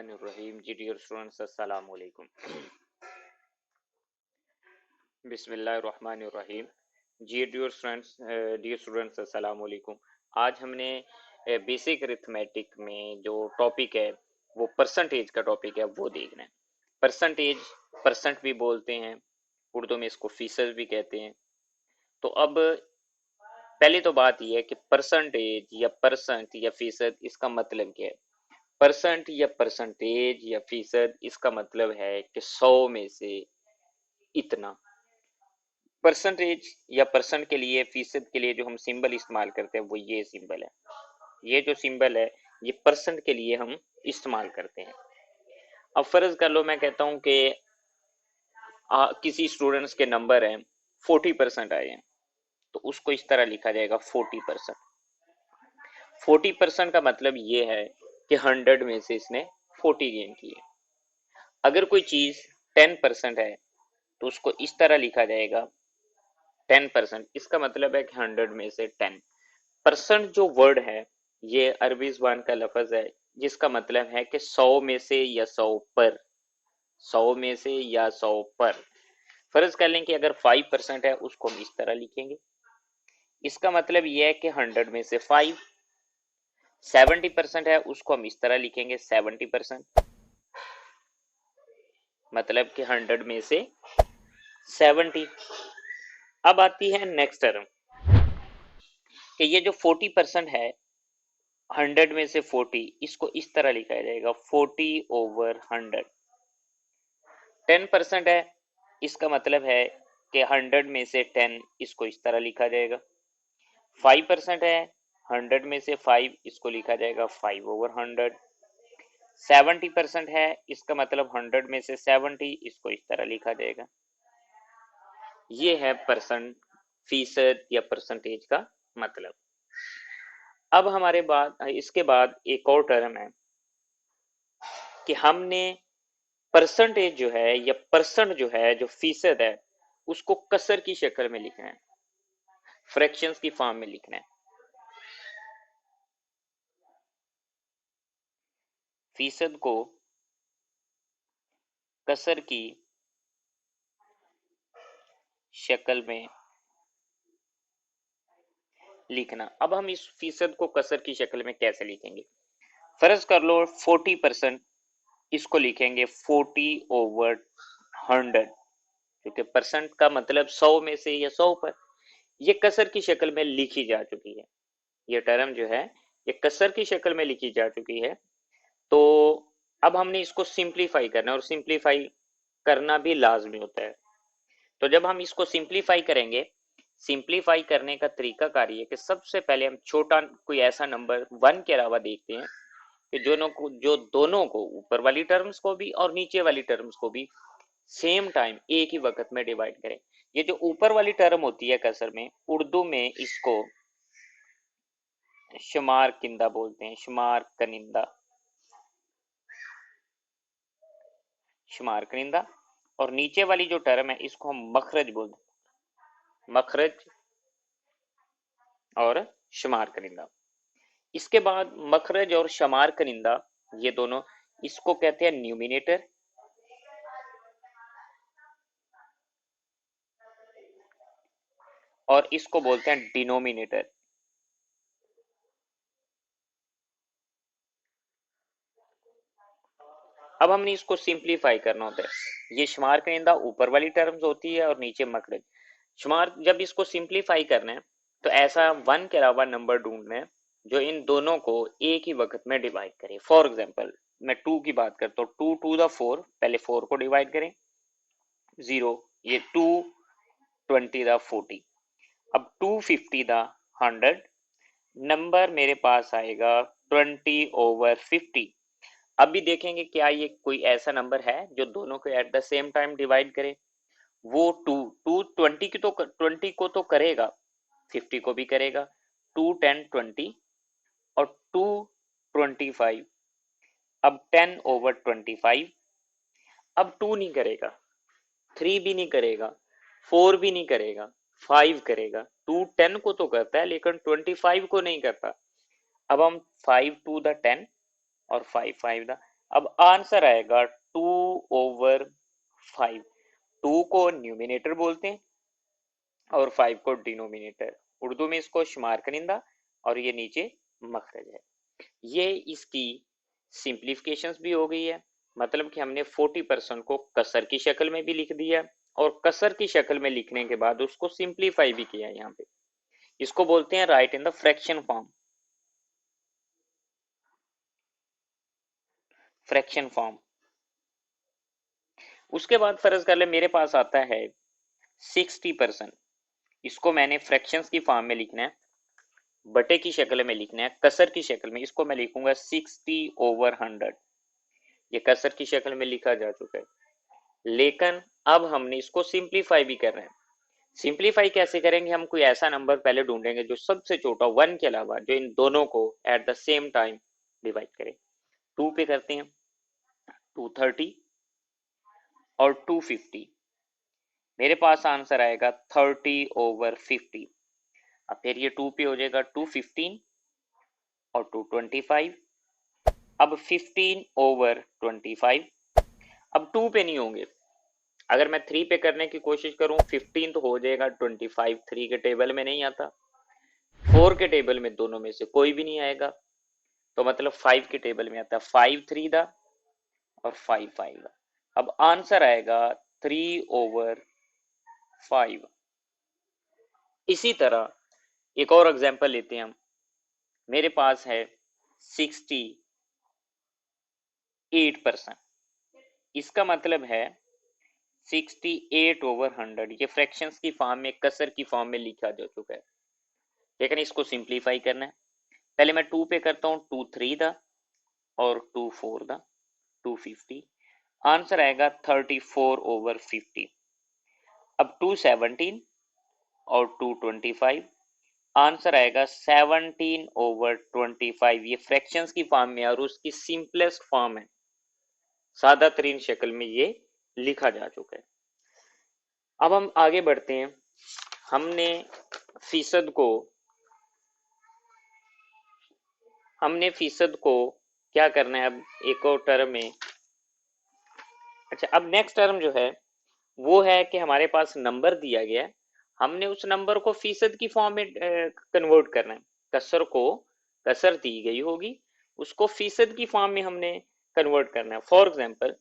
बिस्मिल्लाहिर्रहमानिर्रहीम जी dear students अस्सलाम वालेकुम। बिस्मिल्लाहिर्रहमानिर्रहीम जी डियर स्टूडेंट्स अस्सलाम वालेकुम। आज हमने बेसिक अरिथमेटिक में जो टॉपिक है वो परसेंटेज का टॉपिक है वो देखना है। परसेंटेज परसेंट भी बोलते हैं, उर्दू में इसको फीसद भी कहते हैं। तो अब पहले तो बात यह है कि परसेंटेज या परसेंट या फीसद इसका मतलब क्या है। परसेंट या परसेंटेज या फीसद इसका मतलब है कि 100 में से इतना। परसेंटेज या परसेंट के लिए, फीसद के लिए जो हम सिंबल इस्तेमाल करते हैं वो ये सिंबल है। ये जो सिंबल है ये परसेंट के लिए हम इस्तेमाल करते हैं। अब फर्ज कर लो मैं कहता हूं कि किसी स्टूडेंट्स के नंबर हैं 40% आए हैं, तो उसको इस तरह लिखा जाएगा 40%। 40% का मतलब ये है कि 100 में से इसने 40 गेन किए। अगर कोई चीज 10% है तो उसको इस तरह लिखा जाएगा 10%। इसका मतलब है कि 100 में से 10 परसेंट। जो वर्ड है ये अरबी जुबान का लफ्ज है जिसका मतलब है कि 100 में से या 100 पर, 100 में से या 100 पर। फर्ज कर लें कि अगर 5% है उसको हम इस तरह लिखेंगे। इसका मतलब यह है कि 100 में से 5। 70% है उसको हम इस तरह लिखेंगे 70%, मतलब कि 100 में से 70। अब आती है नेक्स्ट टर्म कि ये जो 40% है 100 में से 40, इसको इस तरह लिखा जाएगा 40/100। 10% है, इसका मतलब है कि 100 में से 10, इसको इस तरह लिखा जाएगा। 5% है, 100 में से 5, इसको लिखा जाएगा 5/100। 70% है, इसका मतलब 100 में से 70, इसको इस तरह लिखा जाएगा। ये है परसेंट, फीसद या परसेंटेज का मतलब। अब हमारे बाद इसके बाद एक और टर्म है कि हमने परसेंटेज जो है या परसेंट जो है, जो फीसद है, उसको कसर की शक्ल में लिखना है, फ्रैक्शंस की फॉर्म में लिखना है। फीसद को कसर की शक्ल में लिखना। अब हम इस फीसद को कसर की शक्ल में कैसे लिखेंगे। फर्ज कर लो 40%, इसको लिखेंगे 40/100, क्योंकि परसेंट का मतलब 100 में से या 100 पर। ये कसर की शक्ल में लिखी जा चुकी है, ये टर्म जो है ये कसर की शक्ल में लिखी जा चुकी है। तो अब हमने इसको सिंप्लीफाई करना है, और सिंप्लीफाई करना भी लाजमी होता है। तो जब हम इसको सिंप्लीफाई करेंगे, सिंप्लीफाई करने का तरीका कार ये कि सबसे पहले हम छोटा कोई ऐसा नंबर 1 के अलावा देखते हैं कि जो दोनों को, ऊपर वाली टर्म्स को भी और नीचे वाली टर्म्स को भी सेम टाइम एक ही वक्त में डिवाइड करें। ये जो ऊपर वाली टर्म होती है कसर में, उर्दू में इसको शुमार किंदा बोलते हैं, शुमार कनिंदा, शुमार कनिंदा। और नीचे वाली जो टर्म है इसको हम मखरज बोलते हैं, मखरज और शुमार कनिंदा। इसके बाद मखरज और शुमार कनिंदा, ये दोनों, इसको कहते हैं न्यूमिनेटर, और इसको बोलते हैं डिनोमिनेटर। अब हमने इसको सिंप्लीफाई करना होता है। ये शुमार कनिंदा ऊपर वाली टर्म्स होती है और नीचे मखरज। शुमार, जब इसको सिंप्लीफाई करना है तो ऐसा 1 के अलावा नंबर ढूंढना है जो इन दोनों को एक ही वक्त में डिवाइड करे। फॉर एग्जांपल मैं 2 की बात करता हूँ, 2 टू द 4, पहले 4 को डिवाइड करें, 0, ये 2 20 द 40। अब 250 द 100, नंबर मेरे पास आएगा 20/50। अब भी देखेंगे क्या ये कोई ऐसा नंबर है जो दोनों को at the same time divide करे। वो 2 2 20 को तो करेगा, 50 को भी करेगा। 2 10 20 और 2 25। अब 10/25। अब 2 नहीं करेगा, 3 भी नहीं करेगा, 4 भी नहीं करेगा, 5 करेगा। 2 10 को तो करता है लेकिन 25 को नहीं करता। अब हम 5 2 द 10 और 5 5 द, अब आंसर आएगा 2/5। 2 को न्यूमिनेटर बोलते हैं और 5 को डिनोमिनेटर। उर्दू में इसको शुमार करिंदा और ये नीचे मखरज है। ये इसकी सिंप्लीफिकेशंस भी हो गई है, मतलब कि हमने 40% को कसर की शक्ल में भी लिख दिया और कसर की शक्ल में लिखने के बाद उसको सिंप्लीफाई भी किया। यहाँ पे इसको बोलते हैं right in the fraction form. Fraction form. उसके बाद फर्ज कर ले मेरे पास आता है 60%। इसको मैंने फ्रैक्शंस की फॉर्म में लिखना है, बटे की शक्ल में लिखना है, कसर की शक्ल में। इसको मैं लिखूंगा 60/100। ये कसर की शक्ल में लिखा जा चुका है, लेकिन अब हमने इसको सिंप्लीफाई भी कर रहे हैं। सिंप्लीफाई कैसे करेंगे? हम कोई ऐसा नंबर पहले ढूंढेंगे जो सबसे छोटा 1 के अलावा जो इन दोनों को at the same time divide करे। 2 पे करते हैं, 230 और 250। मेरे पास आंसर आएगा 30/50। अब फिर ये 2 पे हो जाएगा 215 और 225। अब 15/25। अब 2 पे नहीं होंगे, अगर मैं 3 पे करने की कोशिश करूं 15 तो हो जाएगा 25। 3 के टेबल में नहीं आता, 4 के टेबल में दोनों में से कोई भी नहीं आएगा, तो मतलब 5 के टेबल में आता है 5 3 दा और 5 5 दा। अब आंसर आएगा 3/5। इसी तरह एक और एग्जांपल लेते हैं हम। मेरे पास है 68%। इसका मतलब है 68/100। ये फ्रैक्शंस की फॉर्म में, कसर की फॉर्म में लिखा जा चुका है, लेकिन इसको सिंप्लीफाई करना है। पहले मैं 2 पे करता हूँ, 2 3 दा और 2 4 दा, 250। आंसर आएगा 34/50। अब 217 और 225। आंसर आएगा 17/25। ये फ्रैक्शंस की फॉर्म में और उसकी सिंपलेस्ट फॉर्म है, सादा तरीन शक्ल में ये लिखा जा चुका है। अब हम आगे बढ़ते हैं। हमने फीसद को क्या करना है अब एक और टर्म में। अच्छा, अब नेक्स्ट टर्म जो है वो है कि हमारे पास नंबर दिया गया है, हमने उस नंबर को फीसद की फॉर्म में कन्वर्ट करना है। कसर दी गई होगी, उसको फीसद की फॉर्म में हमने कन्वर्ट करना है। For example